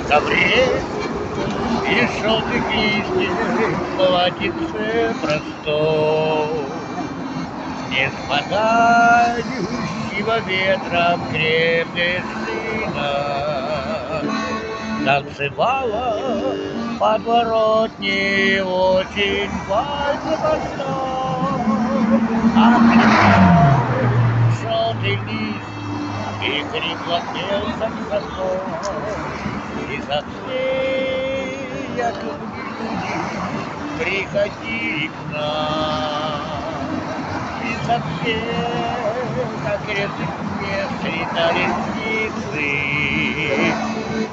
на ковре из желтых листьев платьице простом, не спадающего ветром крепкая шина танцевала подворотни очень вальс-бостон, а желтый лист и хрипло пел саксофон, и совсем люди приходили к нам, и совсем как резных мест летали птицы,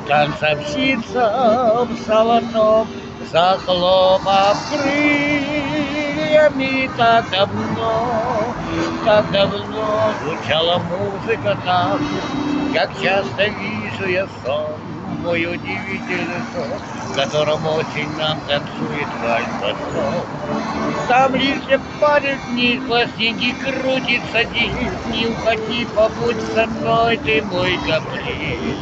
танцовщицам салоном захлопав крыльями. Так давно звучала музыка там, как часто вижу я сон, мой удивительный сон, в котором очень нам танцует вальс-бостон. Там листья падают вниз, пластинки крутится диск, не уходи, побудь со мной, ты мой каприз.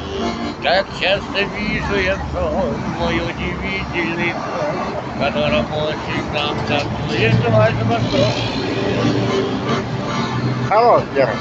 Как часто вижу я сон, мой удивительный сон, в котором очень нам танцует вальс-бостон. Алло, Вера.